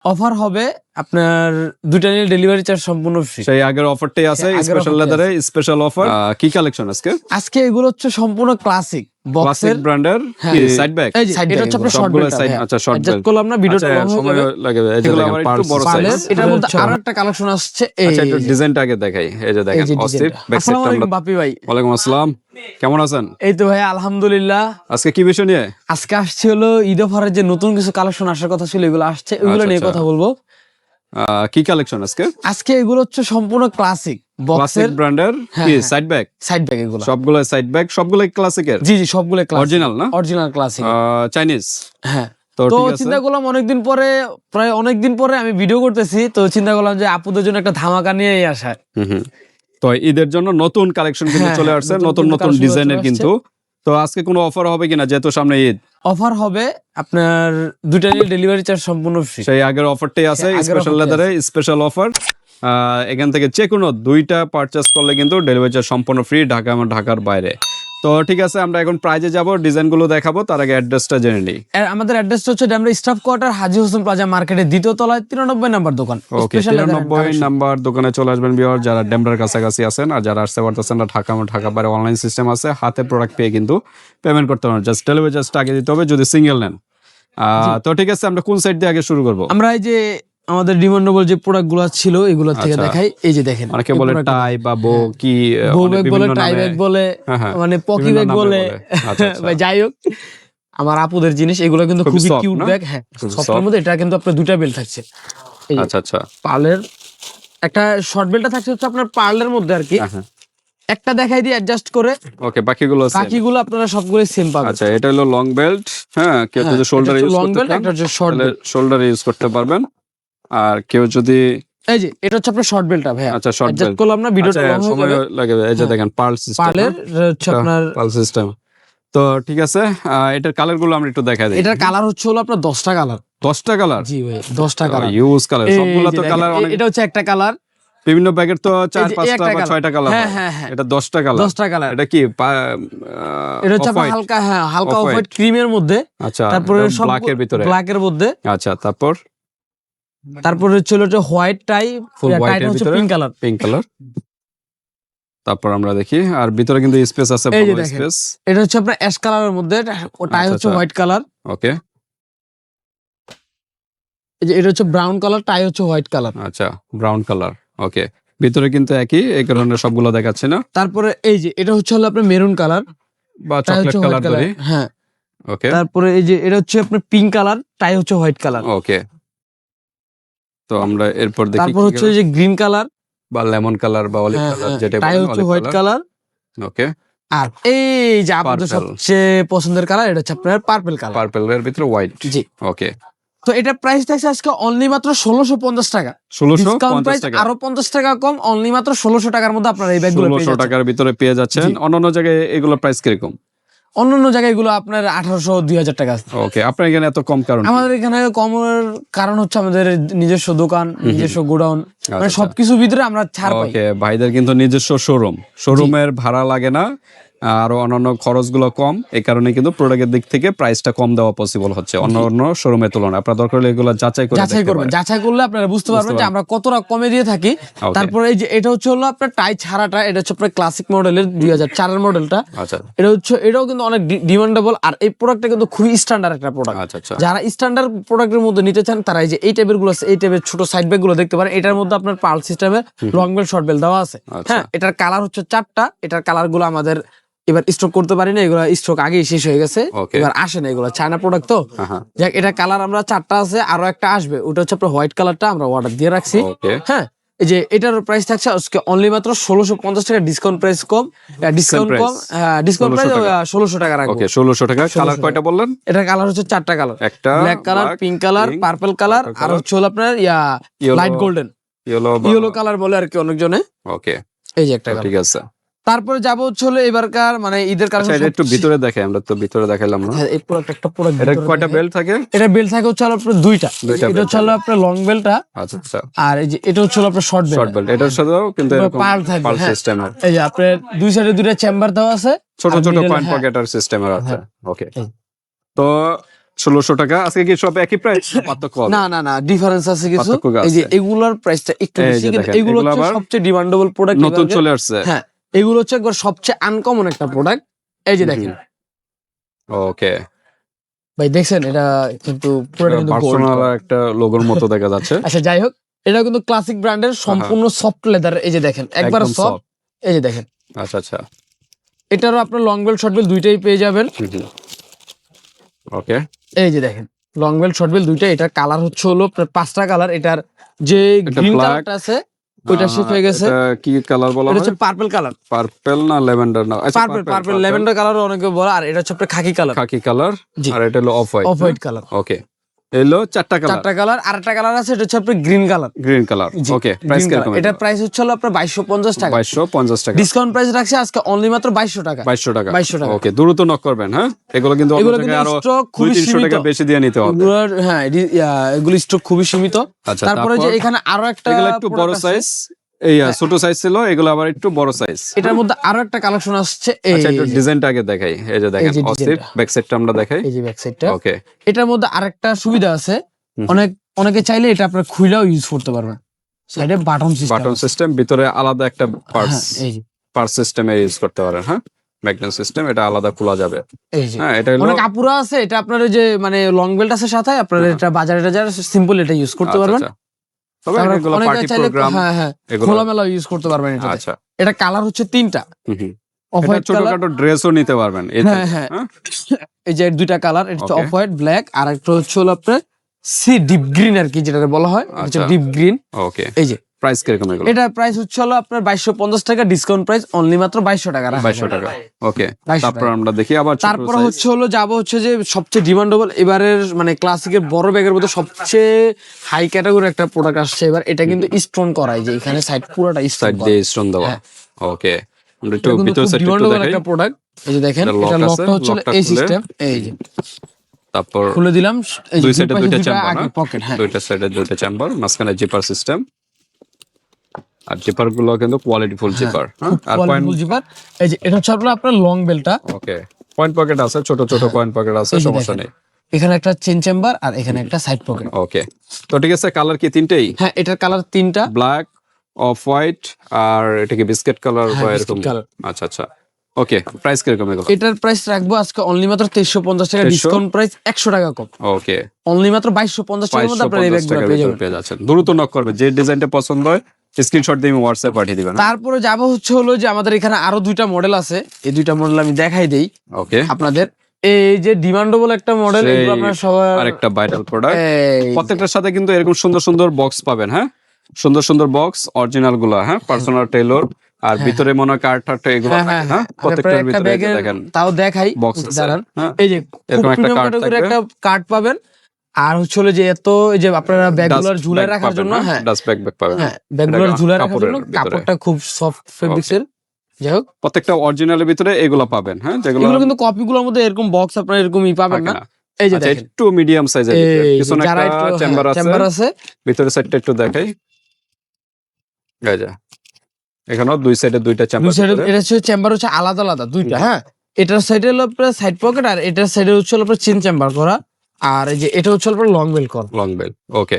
Offer হবে আপনার দুইটা নিয়ে ডেলিভারি চার্জ সম্পূর্ণ ফ্রি। সেই আগের অফারটাই আছে, স্পেশাল লেদারে স্পেশাল অফার। কি কালেকশন আজকে এগুলো হচ্ছে সম্পূর্ণ ক্লাসিক ক্লাসিক ব্র্যান্ডের সাইড ব্যাগ। এটা হচ্ছে আপনার শর্ট বেল্ট। আচ্ছা শর্ট বেল্ট করলাম না, ভিডিওটা সময় লাগে। এগুলো আবার একটু বড় সাইজ। এটার মধ্যে আরো একটা কালেকশন আসছে। আচ্ছা একটু ডিজাইনটা আগে দেখাই। এই যে দেখেন অস্থির ব্যাক সাইডটা। আসসালামু আলাইকুম বাপি ভাই। ওয়ালাইকুম আসসালাম, কেমন আছেন? এই তো ভাই আলহামদুলিল্লাহ। আজকে কি বিষয় নিয়ে? আজকে আসছে হলো ঈদ অফারের যে নতুন কিছু কালেকশন আসার কথা ছিল, এগুলো আসছে, ওইগুলো নিয়ে কথা বলবো। কি কালেকশন আজকে এগুলো হচ্ছে সম্পূর্ণ ক্লাসিক ক্লাসিক ব্র্যান্ডের কি সাইড ব্যাগ। এগুলো সবগুলো সাইড ব্যাগ, সবগুলো ক্লাসিকের। জি সবগুলো ক্লাসিক, অরিজিনাল না? Original classic, Chinese. হ্যাঁ। তো চিন্তা করলাম প্রায় অনেকদিন পরে আমি ভিডিও করতেছি, তো চিন্তা করলাম যে আপুদের জন্য একটা ধামাকা নিয়ে আসা। তো ঈদের জন্য নতুন কালেকশন কিন্তু চলে আসছে, নতুন নতুন ডিজাইনের কিন্তু। তো আজকে কোনো অফার হবে কিনা, যেহেতু সামনে ঈদ? অফার হবে আপনার দুইটা নিয়ে ডেলিভারি চার্জ সম্পূর্ণ ফ্রি। সেই আগের অফারটাই আছে, স্পেশাল লেদারে স্পেশাল অফার। এখান থেকে যে কোনো দুইটা পারচেস করলে কিন্তু ডেলিভারি চার্জ সম্পূর্ণ ফ্রি, ঢাকার বাইরে। তো ঠিক আছে, আমরা এখন প্রাইজে যাব, ডিজাইনগুলো দেখাবো, তার আগে অ্যাড্রেসটা জেনে নিই। আমাদের অ্যাড্রেসটা হচ্ছে আমরা স্টাফ কোয়ার্টার, হাজী হোসেন প্লাজা মার্কেটের দ্বিতীয় তলায় 93 নম্বর দোকান। ওকে, 93 নাম্বার দোকানে চলে আসবেন ভিউয়ার, যারা ডেমরার কাছাকাছি আছেন। আর যারা আসতে পারতেছেন না, ঢাকা বাইরে অনলাইন সিস্টেম আছে, হাতে প্রোডাক্ট পেয়ে কিন্তু পেমেন্ট করতে পারেন। জাস্ট ডেলিভারি চার্জটা আগে দিতে হবে যদি সিঙ্গেল নেন। তো ঠিক আছে, আমরা কোন সাইড দিয়ে আগে শুরু করব? আমরা এই যে আমাদের ডিমান্ডেবল যে প্রোডাক্টগুলো ছিল এগুলো থেকে দেখাই। এই যে দেখেন, অনেকে বলে টাই বা বো, কি বো ব্যাগ বলে, টাই ব্যাগ বলে, মানে পকি ব্যাগ বলে, ভাই যাই হোক আমার আপুদের জিনিস। এগুলো কিন্তু খুবই কিউট ব্যাগ। হ্যাঁ, সফটের মধ্যে। এটা কিন্তু আপনার দুইটা বেল্ট থাকছে। আচ্ছা পার্লের একটা শর্ট বেল্টটা থাকছে হচ্ছে আপনার পার্লের মধ্যে আর কি। একটা দেখাই দিয়ে অ্যাডজাস্ট করে। ওকে, বাকিগুলো আপনারা সবগুলো সেম পাবেন। আচ্ছা, এটা হলো লং বেল্ট। হ্যাঁ, কেউ যদি শোল্ডারে ইউজ করতে চান, একটা হচ্ছে শর্ট বেল্ট, শোল্ডারে ইউজ করতে পারবেন। আর কেউ যদি এই যে এটা হচ্ছে আপনার শর্ট বেল্টটা ভাই। আচ্ছা, শর্ট বেল্ট করলাম না, ভিডিওটা সময় লাগে। এই যে দেখেন পার্ল সিস্টেম, পার্লের হচ্ছে আপনার পার্ল সিস্টেম। তো ঠিক আছে, এটার কালারগুলো আমরা একটু দেখাই দিই। এটার কালার হচ্ছে হলো আপনার 10টা কালার। 10টা কালার? জি ভাই, 10টা কালার, ইউজ কালার। সবগুলো তো কালার অনেক। এটা হচ্ছে একটা কালার, বিভিন্ন ব্যাগের তো 4-5টা বা 6টা কালার। হ্যাঁ, এটা 10টা কালার। 10টা কালার। এটা কি এটা হচ্ছে হালকা, হ্যাঁ হালকা অফ হোয়াইট ক্রিমের মধ্যে। আচ্ছা, তারপরে ব্ল্যাকের ভিতরে, ব্ল্যাকের মধ্যে। আচ্ছা, তারপরে হচ্ছে হোয়াইট টাই, টাইটা হচ্ছে পিঙ্ক কালার। তারপর আমরা দেখি, আর ভিতরে কিন্তু স্পেস আছে, ভালো স্পেস। এটা হচ্ছে আপনার অ্যাশ কালারের মধ্যে, টাই হচ্ছে হোয়াইট কালার। ওকে, এই যে এটা হচ্ছে ব্রাউন কালার, টাই হচ্ছে হোয়াইট কালার। আচ্ছা, ব্রাউন কালার। ওকে, ভিতরে কিন্তু একই, এই কারণে সবগুলো দেখাচ্ছে না। তারপরে এই যে এটা হচ্ছে আপনার মেরুন কালার বা চকলেট কালার ধরি। হ্যাঁ, ওকে। তারপরে এই যে এটা হচ্ছে আপনার পিঙ্ক কালার, টাই হচ্ছে হোয়াইট কালার। ওকে, তো আমরা এরপর দেখি। তারপর হচ্ছে যে গ্রিন কালার বা লেমন কালার বা অলিভ কালার, যেটা টাই হচ্ছে হোয়াইট কালার। ওকে, আর এই যে আপনাদের সবচেয়ে পছন্দের কালার, এটা হচ্ছে আপনার পার্পল কালার। পার্পলের ভিতরে হোয়াইট। জি, ওকে। তো এটা প্রাইস থাকছে আজকে অনলি মাত্র 1650 টাকা। 1650 টাকা, আরো 50 টাকা কম, অনলি মাত্র 1600 টাকার মধ্যে আপনারা এই ব্যাগগুলো পেয়ে যাচ্ছেন। 1600 টাকার ভিতরে পেয়ে যাচ্ছেন। অন্যান্য জায়গায় এগুলো প্রাইস কিরকম? অন্যান্য জায়গায় এগুলো আপনার 1800-2000 টাকা আছে। ওকে, আপনার এখানে এত কম কারণ? আমাদের এখানে কমের কারণ হচ্ছে আমাদের নিজস্ব দোকান, নিজস্ব গোডাউন, মানে সবকিছু ভিতরে আমরা ছাড় পাই। ওকে, ভাইদের কিন্তু নিজস্ব শোরুমের ভাড়া লাগে না, আরো অন্যান্য খরচগুলো কম। এই কারণে কিন্তু প্রোডাক্টের দিক থেকে প্রাইসটা কম দেওয়া পসিবল হচ্ছে অন্য শোরুমের তুলনায়। আপনার দরকার হলে এগুলো যাচাই করবেন। যাচাই করলে আপনারা বুঝতে পারবেন যে আমরা কতটা কমে দিয়ে থাকি। তারপরে এই যে এটা হচ্ছে হলো আপনার টাই ছাড়াটা, এটা হচ্ছে আপনার ক্লাসিক মডেলের 2004 এর মডেলটা। আচ্ছা, এটাও কিন্তু অনেক ডিমান্ডেবল। আর এই প্রোডাক্টটা কিন্তু খুবই স্ট্যান্ডার্ড একটা প্রোডাক্ট। আচ্ছা, যারা স্ট্যান্ডার্ড প্রোডাক্টের মধ্যে নিতে চান, তারা এই যে এই টাইপের গুলো আছে, এই টাইপের ছোট সাইড ব্যাগ গুলো দেখতে পারেন। এটার মধ্যে আপনার পার্ল সিস্টেমের লং বেল্ট, শর্ট বেল্ট দেওয়া আছে। হ্যাঁ, এটার কালার হচ্ছে 4টা। এটার কালার গুলো আমাদের এবার স্টক করতে পারি না, এগুলো স্টক আগেই শেষ হয়ে গেছে, এবার আসে না। এগুলো চায়না প্রোডাক্ট তো, যাক এটা কালার আমরা 4টা আছে, আরো একটা আসবে, ওটা হচ্ছে আপনার হোয়াইট কালারটা আমরা অর্ডার দিয়ে রাখছি। হ্যাঁ, এই যে এটার প্রাইস থাকছে আজকে অনলি মাত্র 1650 টাকা, ডিসকাউন্ট প্রাইস কম, ডিসকাউন্ট প্রাইস 1600 টাকা রাখবো। ওকে, 1600 টাকা। কালার কয়টা বললেন? এটার কালার হচ্ছে 4টা কালার, একটা black colour, pink colour, purple colour, আর হচ্ছে হলো আপনার লাইট গোল্ডেন, ইয়েলো কালার বলে আর কি অনেকজনে। ওকে, এই যে একটা, ঠিক আছে। তারপরে যাবো হচ্ছে হলো এবারকার মানে ঈদের কারণে একটু ভিতরে দেখাই, আমরা তো ভিতরে দেখাইলাম না। এই প্রোডাক্ট একটা প্রোডাক্ট, এটা কয়টা বেল্ট থাকে? এটা বেল্ট থাকে হচ্ছে আপনার দুইটা। এটা হচ্ছে আপনার লং বেল্টটা। আচ্ছা, আর এই যে এটা হচ্ছে আপনার শর্ট বেল্ট। এটার সাথেও কিন্তু এরকম পার্ল থাকবে, পার্ল সিস্টেমের। এই যে আপনার দুই সাইডে দুইটা চেম্বার দেওয়া আছে, ছোট কয়েন পকেটার সিস্টেমের আছে। ওকে, তো 1600 টাকা। আজকে কি সব একই প্রাইস, পার্থক্য হবে? না না না, ডিফারেন্স আছে কিছু। পার্থক্য এই যে আছে। এগুলার প্রাইসটা একটু এই বেশি, যে কিন্তু দেখেন, এগুলো এগুলো হচ্ছে আবার সবচেয়ে ডিমান্ডেবল প্রোডাক্ট নতুন চলে আসছে। হ্যাঁ, এগুলো হচ্ছে একবার সবচেয়ে আনকমন একটা প্রোডাক্ট। এই যে দেখেন ওকে, ভাই, দেখছেন এটা কিন্তু পুরোটা কিন্তু গোল্ড। পার্সোনাল একটা লোগোর মতো দেখা যাচ্ছে। আচ্ছা যাই হোক, এটা কিন্তু ক্লাসিক ব্র্যান্ডের সম্পূর্ণ সফট লেদার। এই যে দেখেন একবার একদম সফট। soft। এই যে দেখেন, আচ্ছা আচ্ছা, এটারও আপনার লং বেল্ট শর্ট বেল্ট দুইটাই পেয়ে যাবেন। ওকে। এই যে দেখেন লং বেল্ট শর্ট বেল্ট দুইটাই। এটার কালার হচ্ছে হলো আপনার 5টা কালার। এটার যে এটা গ্রিন black, কালারটা আছে ওইটা শেষ হয়ে গেছে। এটা কি কালার বলা এটা হয়? হচ্ছে পার্পল কালার। পার্পল না ল্যাভেন্ডার না? আচ্ছা, পার্পল ল্যাভেন্ডার কালার অনেকে বলে। আর এটা হচ্ছে আপনার খাকি কালার, খাকি কালার, জি। আর এটা হলো off white. Off white colour. Okay, এলো 4টা কালার। 4টা কালার। আর একটা কালার আছে, এটা হচ্ছে আপনার গ্রিন কালার। গ্রিন কালার, জি, ওকে। প্রাইস green কিরকম? color। এটার প্রাইস হচ্ছে হলো আপনার 2250 টাকা। 2250 টাকা। ডিসকাউন্ট প্রাইস রাখছে আজকে অনলি মাত্র 2200 টাকা। 2200 টাকা। 2200 টাকা। ওকে, দ্রুত নক করবেন। হ্যাঁ, এগুলো কিন্তু অন্য এগুলো জায়গায় কিন্তু আরো স্টক খুবই 200-300 টাকা সীমিত। বেশি দিয়ে নিতে হবে। এগুলোর হ্যাঁ এগুলো স্টক খুবই সীমিত। আচ্ছা, তারপরে যে তারপর? এখানে আরো একটা এগুলো একটু বড় product আছে। সাইজ, এই ছোট সাইজ ছিল, এগুলো আবার একটু বড় সাইজ। এটার মধ্যে আরো একটা কালেকশন আসছে। এই আচ্ছা, একটু যে, ডিজাইনটা আগে দেখাই। এই যে দেখেন, যে অস্থির। ডিজাইনটা। ব্যাক সাইডটা আমরা দেখাই। এই যে ব্যাক সাইডটা। ওকে, এটার মধ্যে আরেকটা সুবিধা আছে, অনেকে চাইলে এটা আপনার খুইলাও ইউজ করতে পারবেন। সাইডে বাটন সিস্টেম। বাটন সিস্টেম, ভিতরে আলাদা একটা পার্টস, এই যে পার্টস সিস্টেমে ইউজ করতে পারেন। হ্যাঁ, ম্যাগনেট সিস্টেম, এটা আলাদা খোলা যাবে। এই যে হ্যাঁ, এটা হলো অনেক আপুরা আছে, এটা আপনার ওই যে মানে লং বেল্ট আছে সাথে, আপনার এটা বাজারে টাজারে সিম্পল এটা ইউজ করতে আচ্ছা, পারবেন। আচ্ছা। তবে তারপরে এগুলো অনেকে পার্টি চাইলে প্রোগ্রাম, হ্যাঁ এগুলো খোলামেলা ইউজ করতে পারবেন এটা। আচ্ছা। এটা কালার হচ্ছে 3টা। অফ এটা হোয়াইট কালার। ছোটখাটো ড্রেসও নিতে পারবেন। হ্যাঁ। এই যে 2টা কালার, এটা হচ্ছে Okay. অফ হোয়াইট ব্ল্যাক, আর একটা হচ্ছে হলো আপনার সি ডিপ গ্রিন আর কি, যেটা বলা হয় এটা হচ্ছে আচ্ছা। Deep green. ওকে, এই যে প্রাইস কিরকম এগুলো? এটার প্রাইস হচ্ছে হলো আপনার 2250 টাকা। ডিসকাউন্ট প্রাইস অনলি মাত্র 2200 টাকা রাখা 2200 যাবে। টাকা। ওকে, 2200 তারপর টাকা। আমরা দেখি আবার ছোট তারপর size। হচ্ছে হলো যাবো হচ্ছে যে সবচেয়ে ডিমান্ডেবল এবারের মানে ক্লাসিকের বড় ব্যাগের মধ্যে সবচেয়ে হাই ক্যাটাগরি একটা প্রোডাক্ট আসছে এবার। এটা কিন্তু স্টোন করাই, যে এখানে সাইড পুরোটা স্টোন সাইড দিয়ে স্টোন দেওয়া। হ্যাঁ। ওকে, আমরা একটু এটা ভিতর কিন্তু সাইড একটু ডিমান্ডেবল দেখাই। একটা প্রোডাক্ট। এই যে দেখেন, এটা lock এটা আছে, লকটা হচ্ছে lockটা এই খুলে- সিস্টেম। এই যে তারপর খুলে দিলাম। এই যে দুই সাইডে পাশে দুইটা দুইটা চেম্বার না? আগে পকেট। হ্যাঁ, দুইটা সাইডে দুইটা চেম্বার, মাঝখানে জিপার সিস্টেম। আর জিপার গুলো কিন্তু কোয়ালিটি ফুল জিপার। হ্যাঁ, আর পয়েন্ট। Quality zipper. এই যে এটা হচ্ছে আপনার লং বেলটা। ওকে, পয়েন্ট পকেট আছে, ছোট ছোট পয়েন্ট পকেট আছে, এই যে সমস্যা দেখেন, নেই। এখানে একটা চেন চেম্বার আর এখানে একটা সাইড পকেট। ওকে, তো ঠিক আছে। কালার কি 3টেই? হ্যাঁ, এটার কালার 3টা। ব্ল্যাক, অফ হোয়াইট, আর এটা কি বিস্কিট কালার বা হ্যাঁ, এরকম? biscuit color। আচ্ছা আচ্ছা, ওকে। প্রাইস কিরকম এগুলো? এটার প্রাইস রাখবো আজকে অনলি মাত্র 2350 টাকা। 2350 ডিসকাউন্ট প্রাইস 100 টাকা কম। ওকে, অনলি মাত্র 2250 টাকার মধ্যে আপনারা এই 2250 ব্যাগগুলো টাকার পেয়ে ভিতর যাবেন। পেয়ে যাচ্ছেন। দ্রুত নক করবে, যে ডিজাইনটা পছন্দ হয় স্ক্রিনশট দিয়ে হোয়াটসঅ্যাপ পাঠিয়ে দিবেন। তারপরে যাবো হচ্ছে হলো যে আমাদের এখানে আরো 2টা মডেল আছে। এই 2টা মডেল আমি দেখাই দেই ওকে, আপনাদের। এই যে ডিমান্ডেবল একটা মডেল, সেই এগুলো আপনারা সবাই আরেকটা ভাইরাল প্রোডাক্ট। এই প্রত্যেকটার সাথে কিন্তু এরকম সুন্দর সুন্দর বক্স পাবেন। হ্যাঁ, সুন্দর সুন্দর বক্স, অরিজিনাল গুলা। হ্যাঁ, পার্সোনাল টেইলর, আর ভিতরে মনে হয় কার্ড টার্ট এগুলো হ্যাঁ, থাকে। হ্যাঁ, হ্যাঁ, হ্যাঁ। প্রত্যেকটার একটা ভিতরে এই যে ব্যাগের দেখেন তাও দেখাই, বক্স আছে। দাঁড়ান। হ্যাঁ, এই যে এরকম খুব একটা premium card category থাকবে। একটা কার্ড পাবেন। আর হচ্ছে হলো যে এত এই যে আপনারা ব্যাগগুলোর Dust ঝুলায় bag রাখার পাবেন, জন্য। হ্যাঁ, ডাস্ট ব্যাগ পাবেন। হ্যাঁ, ব্যাগগুলোর এটা ঝুলায় রাখার কাপড়ের জন্য ভিতরে। কাপড়টা খুব সফট ফেব্রিক্সের। যাই হোক, প্রত্যেকটা অরিজিনালের ভিতরে এগুলো পাবেন। হ্যাঁ, যেগুলো এগুলো কিন্তু কপিগুলোর মধ্যে এরকম বক্স আপনারা এরকমই পাবেন থাকে না। না। এই যে আচ্ছা, দেখেন, একটু মিডিয়াম সাইজের এই যে পিছনে যারা একটা একটু চেম্বার চেম্বার আছে, আছে। ভিতরে সাইডটা একটু দেখাই। এই যে এখানেও দুই সাইডে দুইটা দুই চেম্বার। সাইডে এটা হচ্ছে চেম্বার হচ্ছে আলাদা আলাদা দুইটা। হ্যাঁ, এটার সাইডে হলো আপনার সাইড পকেট, আর এটার সাইডে হচ্ছে হলো আপনার চেন চেম্বার করা। আর এই যে এটা হচ্ছে আপনার লং বেল করা। Long bell. ওকে,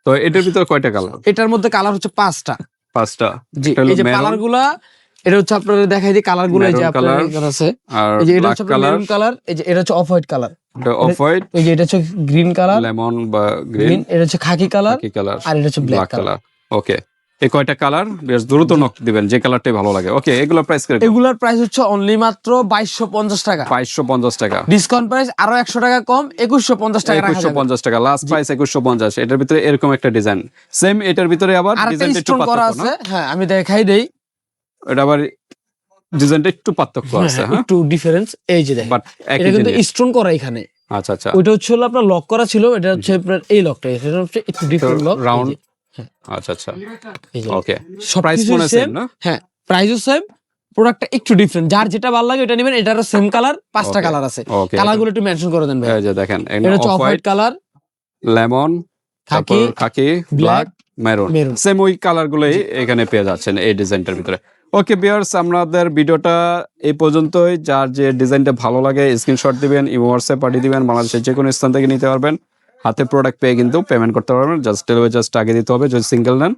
তো এটার ভিতরে কয়টা কালার? এটার মধ্যে কালার হচ্ছে 5টা। 5টা। জি, এটা হলো এই যে maroon, কালার গুলা, এটা হচ্ছে আপনার দেখাই দিই কালার গুলো। এই যে Maroon আপনার color, এখানে আছে। আর এই যে এটা ব্ল্যাক হচ্ছে আপনার কালার, মেরুন কালার। এই যে এটা হচ্ছে অফ হোয়াইট কালার। এটা অফ হোয়াইট, এই যে এটা হচ্ছে গ্রিন কালার, লেমন বা গ্রিন, গ্রিন। এটা হচ্ছে খাকি কালার, কি কালার, আর এটা হচ্ছে ব্ল্যাক ব্ল্যাক কালার। কালার। ওকে, এই কয়টা কালার বেশ দ্রুত নক দিবেন, যে কালারটাই ভালো লাগে। ওকে, এগুলো প্রাইস কিরকম? এগুলার প্রাইস হচ্ছে অনলি মাত্র 2250 টাকা। 2250 টাকা। ডিসকাউন্ট প্রাইস আরো 100 টাকা কম, 2150 টাকা রাখা যাবে। 2150 টাকা লাস্ট প্রাইস। 2150। এটার ভিতরে এরকম একটা ডিজাইন সেম, এটার ভিতরে আবার আর একটা ডিজাইনটা একটু স্টোন করা পার্থক্য আছে। না? হ্যাঁ, আমি দেখাই দেই। এটা আবার ডিজাইনটা একটু পার্থক্য আছে। হ্যাঁ, একটু ডিফারেন্স। এই যে দেখেন, বাট এটা একই কিন্তু জিনিস। স্টোন করা এখানে। আচ্ছা আচ্ছা, ওইটা হচ্ছে হলো আপনার লক করা ছিল, এটা হচ্ছে আপনার এই লকটা, এটা হচ্ছে একটু ডিফারেন্ট লক। রাউন্ড। আচ্ছা আচ্ছা, ওকে। প্রাইস সবকিছু মনে সেম। সেম না? হ্যাঁ, প্রাইসও সেম, প্রোডাক্টটা একটু ডিফারেন্ট। যার যেটা ভালো লাগে এটা নেবেন। এটারও সেম কালার, 5টা Okay, কালার আছে। okay, কালার গুলো একটু মেনশন করে দেন ভাই। এই যে দেখেন, এটা হচ্ছে of white colour, lemon, Khakee, Khakee, black, maroon. Maroon. Same ওই কালার গুলোই এখানে পেয়ে যাচ্ছেন এই ডিজাইনটার ভিতরে। ওকে ভিউয়ার্স, আমাদের ভিডিওটা এই পর্যন্তই। যার যে ডিজাইনটা ভালো লাগে স্ক্রিনশট দিবেন, হোয়াটসঅ্যাপ পাঠিয়ে দিবেন, বাংলাদেশের যে কোনো স্থান থেকে নিতে পারবেন। হাতে প্রোডাক্ট পেয়ে কিন্তু পেমেন্ট করতে পারবেন, জাস্ট ডেলিভারি চার্জটা আগে দিতে হবে যদি সিঙ্গেল নেন,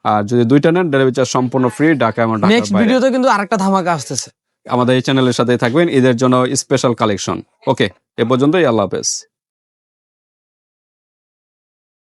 আর যদি দুইটা নেন ডেলিভারি চার্জ সম্পূর্ণ ফ্রি ঢাকা এবং ঢাকার নেক্সট বাইরে। ভিডিওতে কিন্তু আরেকটা ধামাকা আসতেছে। আমাদের এই চ্যানেলের সাথে থাকবেন, ঈদের জন্য স্পেশাল কালেকশন। ওকে, এ পর্যন্তই, আল্লাহ হাফেজ।